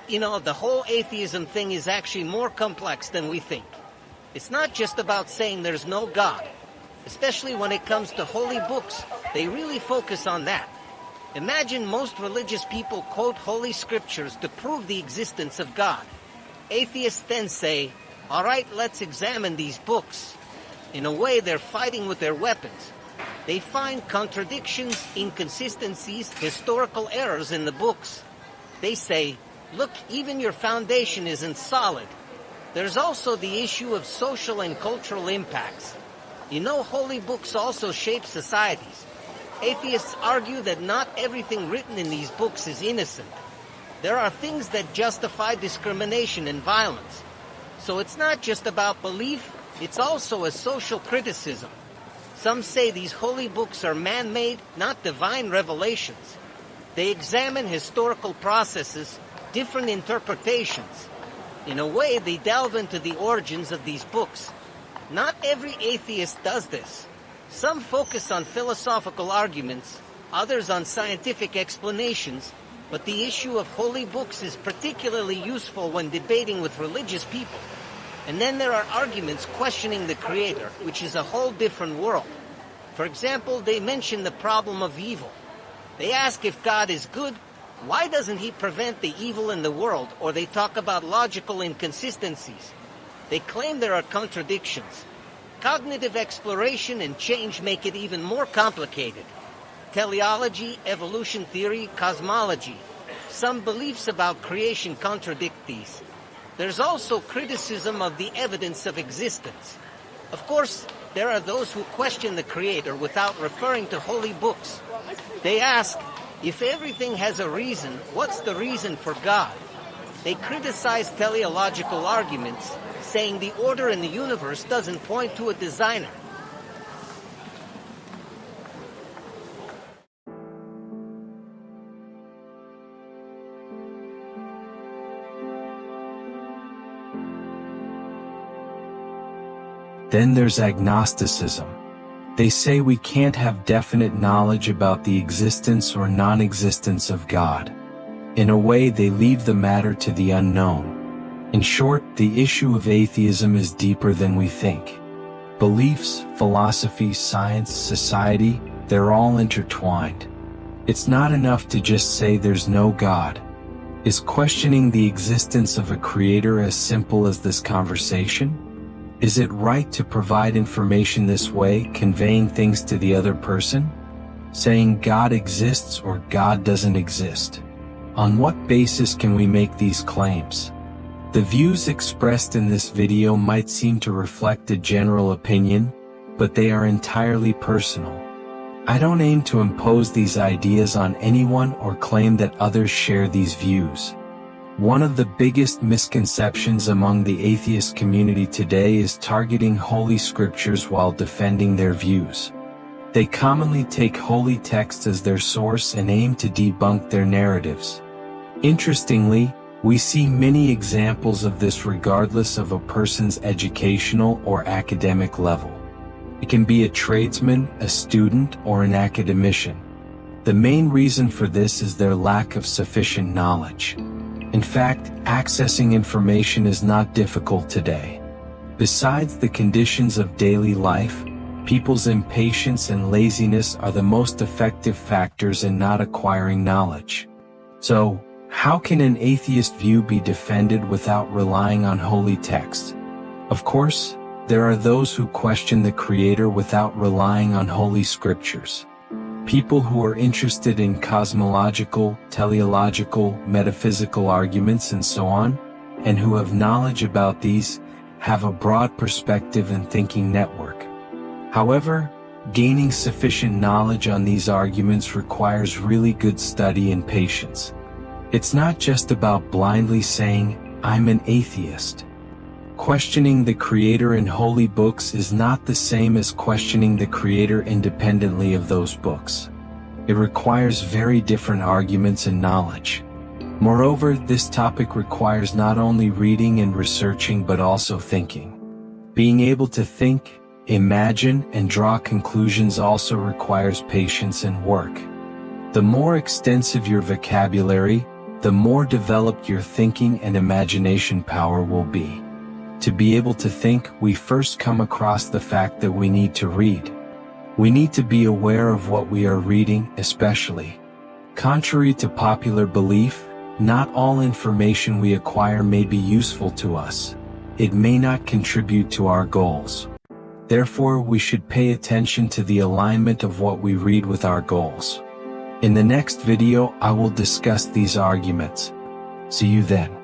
the whole atheism thing is actually more complex than we think. It's not just about saying there's no God. Especially when it comes to holy books, they really focus on that. Imagine most religious people quote holy scriptures to prove the existence of God. Atheists then say, all right, let's examine these books. In a way, they're fighting with their weapons. They find contradictions, inconsistencies, historical errors in the books. They say, look, even your foundation isn't solid. There's also the issue of social and cultural impacts. Holy books also shape societies. Atheists argue that not everything written in these books is innocent. There are things that justify discrimination and violence. So it's not just about belief, it's also a social criticism. Some say these holy books are man-made, not divine revelations. They examine historical processes, different interpretations. In a way, they delve into the origins of these books. Not every atheist does this. Some focus on philosophical arguments, others on scientific explanations, but the issue of holy books is particularly useful when debating with religious people. And then there are arguments questioning the Creator, which is a whole different world. For example, they mention the problem of evil. They ask if God is good, why doesn't He prevent the evil in the world? Or they talk about logical inconsistencies. They claim there are contradictions. Cognitive exploration and change make it even more complicated. Teleology, evolution theory, cosmology. Some beliefs about creation contradict these. There's also criticism of the evidence of existence. Of course, there are those who question the Creator without referring to holy books. They ask, if everything has a reason, what's the reason for God? They criticize teleological arguments, saying the order in the universe doesn't point to a designer. Then there's agnosticism. They say we can't have definite knowledge about the existence or non-existence of God. In a way, they leave the matter to the unknown. In short, the issue of atheism is deeper than we think. Beliefs, philosophy, science, society, they're all intertwined. It's not enough to just say there's no God. Is questioning the existence of a creator as simple as this conversation? Is it right to provide information this way, conveying things to the other person? Saying God exists or God doesn't exist? On what basis can we make these claims? The views expressed in this video might seem to reflect a general opinion, but they are entirely personal. I don't aim to impose these ideas on anyone or claim that others share these views. One of the biggest misconceptions among the atheist community today is targeting holy scriptures while defending their views. They commonly take holy texts as their source and aim to debunk their narratives. Interestingly, we see many examples of this regardless of a person's educational or academic level. It can be a tradesman, a student, or an academician. The main reason for this is their lack of sufficient knowledge. In fact, accessing information is not difficult today. Besides the conditions of daily life, people's impatience and laziness are the most effective factors in not acquiring knowledge. So, how can an atheist view be defended without relying on holy texts? Of course, there are those who question the Creator without relying on holy scriptures. People who are interested in cosmological, teleological, metaphysical arguments and so on, and who have knowledge about these, have a broad perspective and thinking network. However, gaining sufficient knowledge on these arguments requires really good study and patience. It's not just about blindly saying, "I'm an atheist." Questioning the Creator in holy books is not the same as questioning the Creator independently of those books. It requires very different arguments and knowledge. Moreover, this topic requires not only reading and researching but also thinking. Being able to think, imagine, and draw conclusions also requires patience and work. The more extensive your vocabulary, the more developed your thinking and imagination power will be. To be able to think, we first come across the fact that we need to read. We need to be aware of what we are reading, especially. Contrary to popular belief, not all information we acquire may be useful to us. It may not contribute to our goals. Therefore, we should pay attention to the alignment of what we read with our goals. In the next video, I will discuss these arguments. See you then.